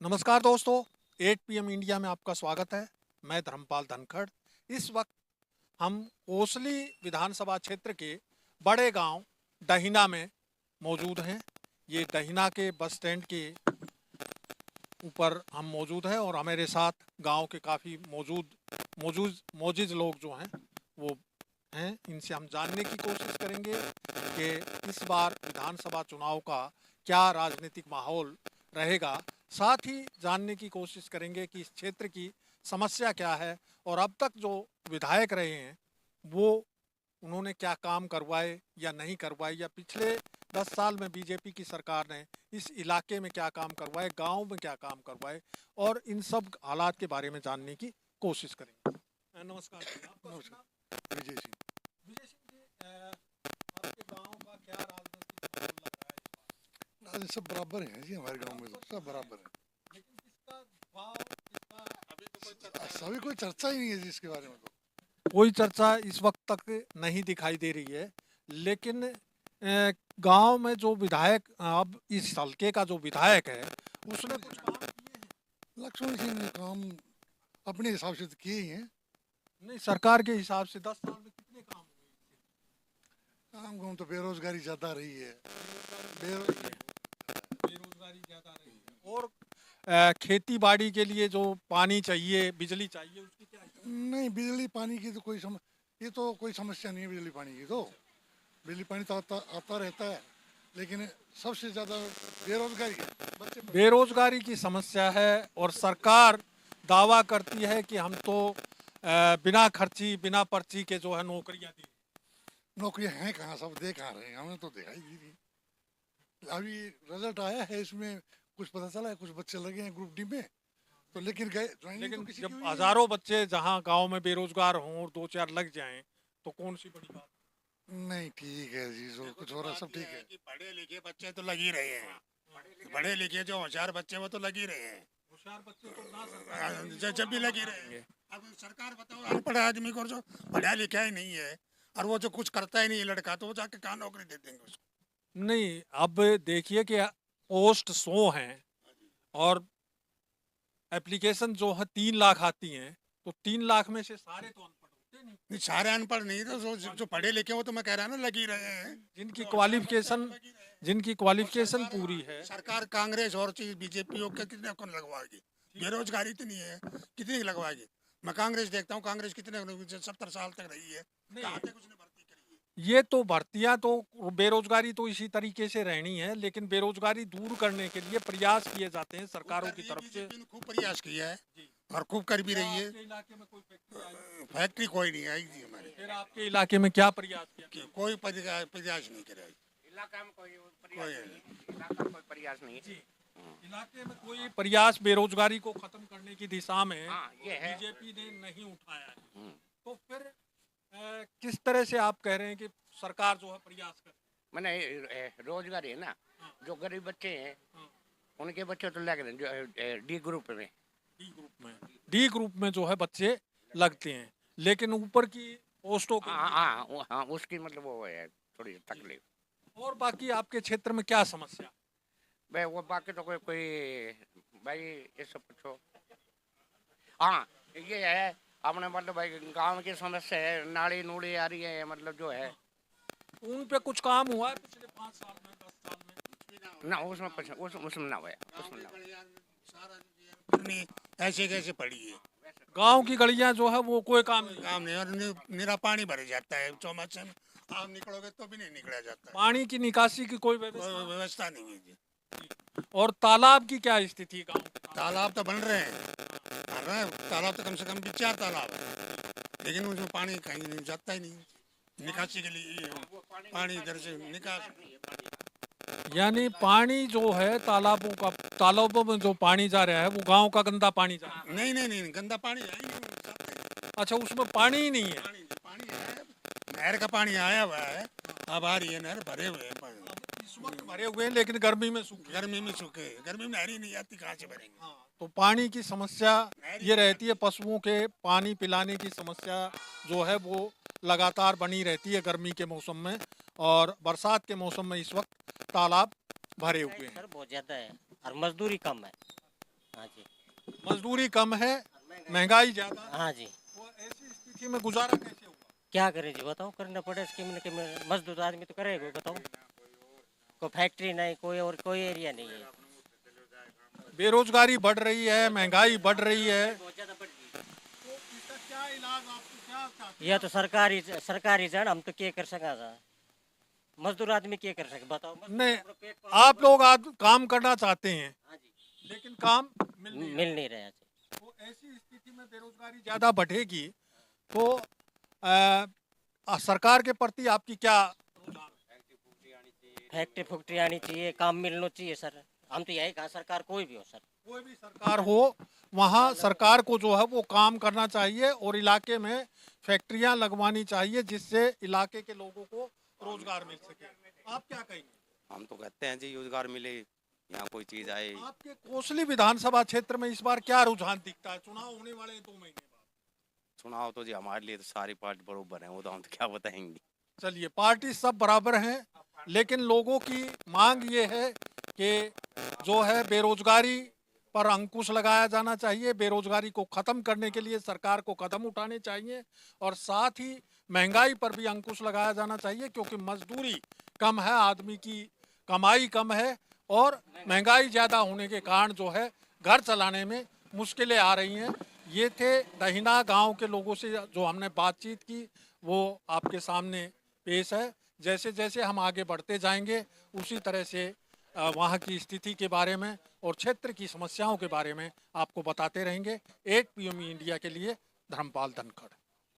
नमस्कार दोस्तों, 8 PM India में आपका स्वागत है। मैं धर्मपाल धनखड़। इस वक्त हम कोसली विधानसभा क्षेत्र के बड़े गांव डहिना में मौजूद हैं। ये डहिना के बस स्टैंड के ऊपर हम मौजूद हैं और हमारे साथ गांव के काफ़ी मोजिज लोग जो हैं वो हैं। इनसे हम जानने की कोशिश करेंगे कि इस बार विधानसभा चुनाव का क्या राजनीतिक माहौल रहेगा। साथ ही जानने की कोशिश करेंगे कि इस क्षेत्र की समस्या क्या है और अब तक जो विधायक रहे हैं वो उन्होंने क्या काम करवाए या नहीं करवाए, या पिछले 10 साल में बीजेपी की सरकार ने इस इलाके में क्या काम करवाए, गांव में क्या काम करवाए, और इन सब हालात के बारे में जानने की कोशिश करेंगे। नमस्कार जी, आपका नमस्कार। नाम? विजय सिंह। विजय सिंह जी, आपके गांव का क्या राजनीतिक माहौल लग रहा है इस बार? राजन सब बराबर है जी, हमारे गांव में तो सब बराबर है। लेकिन किसका भाव, किसका अभी तो कोई चर्चा सभी कोई चर्चा ही नहीं है जी इसके बारे में। तो कोई चर्चा इस वक्त तक नहीं दिखाई दे रही है। लेकिन गांव में जो विधायक, अब इस हल्के का जो विधायक है उसने कुछ काम किए हैं? लक्ष्मण सिंह ने काम अपने हिसाब से तो किए ही हैं। नहीं, सरकार के हिसाब से 10 साल में कितने काम हुए? काम गाँव तो बेरोजगारी ज्यादा रही है। बेरोजगारी ज्यादा रही है। और खेती बाड़ी के लिए जो पानी चाहिए, बिजली चाहिए, उसकी क्या स्थिति? नहीं, बिजली पानी की तो ये तो कोई समस्या नहीं है। बिजली पानी की तो बिजली पानी तो आता रहता है, लेकिन सबसे ज्यादा बेरोजगारी है। बच्चे बेरोजगारी की समस्या है और सरकार दावा करती है कि हम तो बिना खर्ची, बिना पर्ची के जो है नौकरियां दी। नौकरियां हैं कहाँ, सब दे कहाँ रहे हैं, हमने तो दिखाई दी थी। अभी रिजल्ट आया है, इसमें कुछ पता चला है, कुछ बच्चे लगे हैं ग्रुप डी में तो, लेकिन गए ज्वाइनिंग तो लेकिन किसी की जब हुई नहीं। हजारों बच्चे जहां गांव में बेरोजगार हों और 2-4 लग जाएं तो कौन सी बड़ी बात? नहीं, ठीक है जी, जो कुछ हो रहा है सब ठीक है। कि पढ़े लिखे बच्चे तो लग ही रहे हैं। पढ़े लिखे जो होशियार बच्चे वो तो लग ही रहे हैं। होशियार बच्चे तो ना सरकार जब भी लग ही रहे हैं। अब सरकार बताओ, अनपढ़ आदमी को जो पढ़ा लिखा ही नहीं है और वो जो कुछ करता ही नहीं है लड़का, तो वो जाके कहाँ नौकरी दे देंगे उसको। नहीं, अब देखिए कि पोस्ट 100 हैं और एप्लीकेशन जो है 3 लाख आती हैं, तो 3 लाख में से सारे तो अनपढ़ होते नहीं। नहीं, सारे अनपढ़ नहीं तो जो पढ़े लिखे वो तो मैं कह रहा हूँ ना लग ही रहे हैं। जिनकी क्वालिफिकेशन पूरी है। सरकार कांग्रेस और बीजेपी हो के कितने को लगवाएगी? बेरोजगारी इतनी है, कितनी लगवाएगी? मैं कांग्रेस देखता हूँ, कांग्रेस कितने 70 साल तक रही है, कहाँ तक उसने भर्ती करी है? ये तो भर्तियां तो, बेरोजगारी तो इसी तरीके से रहनी है, लेकिन बेरोजगारी दूर करने के लिए प्रयास किए जाते हैं सरकारों की तरफ से। बीजेपी ने खूब प्रयास किया है और खूब कर भी रही है। आपके इलाके में कोई फैक्ट्री आई? फैक्ट्री कोई नहीं आई जी हमारे। फिर आपके इलाके में क्या प्रयास किया? कोई प्रयास नहीं करा इलाका में कोई कोई प्रयास नहीं, इलाका में कोई प्रयास नहीं जी, इलाके में कोई प्रयास बेरोजगारी को खत्म करने की दिशा में हाँ, ये है। बीजेपी ने नहीं उठाया है। तो फिर किस तरह से आप कह रहे हैं कि सरकार जो है प्रयास कर? मैंने रोजगारी है ना, जो गरीब बच्चे हैं हाँ। उनके बच्चे तो लग रहे हैं, जो डी ग्रुप में। डी ग्रुप में जो है बच्चे लगते हैं, लेकिन ऊपर की पोस्टों के हाँ हाँ हाँ, उसकी मतलब वो है थोड़ी तकलीफ। और बाकी आपके क्षेत्र में क्या समस्या? भाई वो बाकी तो कोई भाई ये सब पूछो। हाँ, ये है अपने मतलब भाई गांव की समस्या है, नाली नूड़ी आ रही है, मतलब जो है उन पे कुछ काम हुआ है पिछले 5 साल में, 10 साल में? ना, उसमें कुछ उसमें ना हुआ, उसमें ना हुआ। नहीं, ऐसे कैसे पड़ी है? गांव की गलियां जो है वो कोई काम नहीं। काम नहीं, और निरा पानी भर जाता है चौमासे में, आप निकलोगे तो भी नहीं निकला जाता है। पानी की निकासी की कोई कोई व्यवस्था? व्यवस्था नहीं है जी। और तालाब की क्या स्थिति गांव की? तालाब तो बन रहे हैं, तालाब तो कम से कम भी 4 तालाब है, लेकिन उसमें पानी कहीं नहीं जाता ही नहीं निकासी के लिए। पानी इधर से निकास, यानी पानी जो है तालाबों में जो पानी जा रहा है वो गांव का गंदा पानी जा रहा है। नहीं, गंदा पानी है ही नहीं, जाता ही नहीं। अच्छा, उसमें पानी ही नहीं है? पानी है, नहर का पानी आया हुआ है, अब आ रही है नहर, भरे हुए हैं पानी। इस वक्त भरे हुए हैं, लेकिन गर्मी में सूखे। गर्मी में सूखे, गर्मी में नहर ही नहीं आती, कहाँ से भरेंगे? तो पानी की समस्या ये रहती है, पशुओं के पानी पिलाने की समस्या जो है वो लगातार बनी रहती है गर्मी के मौसम में, और बरसात के मौसम में इस वक्त तालाब भरे हुए हैं। सर बहुत ज्यादा है और मजदूरी कम है। हाँ जी। मजदूरी कम है, महंगाई ज्यादा है, हाँ जी। वो ऐसी स्थिति में गुजारा कैसे होगा? क्या करें जी, बताओ, करना पड़े इसके में मजदूर आदमी तो करेगा, बताओ। कोई फैक्ट्री नहीं, कोई और कोई एरिया नहीं है। बेरोजगारी बढ़ रही है, महंगाई बढ़ रही है, बहुत ज्यादा बढ़ गई। तो इसका क्या इलाज आपको क्या चाहते यह तो सरकारी जान, हम तो क्या कर सका था, मजदूर आदमी क्या कर सके, बताओ। मजदूर नहीं, अपना पेट पालना आप लोग काम करना चाहते हैं हाँ जी, लेकिन काम मिल नहीं रहा। मिल नहीं रहा जी। तो ऐसी स्थिति में बेरोजगारी ज्यादा बढ़ेगी तो सरकार के प्रति आपकी क्या रुझान है? फैक्ट्री आनी चाहिए, काम मिलना चाहिए सर। हम तो यही कहा, सरकार कोई भी हो सर। कोई भी सरकार हो, वहाँ सरकार को जो है वो काम करना चाहिए और इलाके में फैक्ट्रियां लगवानी चाहिए जिससे इलाके के लोगों को रोजगार मिल सके। आप क्या कहेंगे? हम तो कहते हैं जी रोजगार मिले, यहाँ कोई चीज आए। आपके कोसली विधानसभा क्षेत्र में इस बार क्या रुझान दिखता है? चुनाव होने वाले हैं 2 महीने बाद। चुनाव तो जी हमारे लिए तो सारी पार्टी बराबर है, वो तो हम तो क्या बताएंगे। चलिए, पार्टी सब बराबर हैं, लेकिन लोगों की मांग ये है कि जो है बेरोजगारी पर अंकुश लगाया जाना चाहिए, बेरोजगारी को खत्म करने के लिए सरकार को कदम उठाने चाहिए और साथ ही महंगाई पर भी अंकुश लगाया जाना चाहिए, क्योंकि मजदूरी कम है, आदमी की कमाई कम है और महंगाई ज़्यादा होने के कारण जो है घर चलाने में मुश्किलें आ रही हैं। ये थे दहिना गांव के लोगों से जो हमने बातचीत की, वो आपके सामने पेश है। जैसे जैसे हम आगे बढ़ते जाएंगे उसी तरह से वहाँ की स्थिति के बारे में और क्षेत्र की समस्याओं के बारे में आपको बताते रहेंगे। 8 PM इंडिया के लिए धर्मपाल धनखड़।